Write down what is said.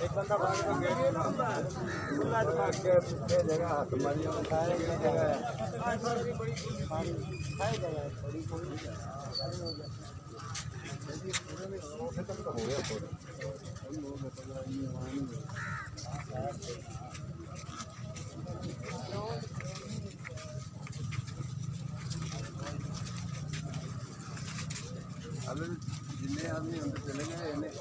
एक बंदा भाग के गेट खुला तो भाग के जगह हाथ मारी और खाए की जगह आज बड़ी खाई जगह बड़ी कोई खत्म हो गया अब जिन्हें आदमी अंदर चले गए इन्हें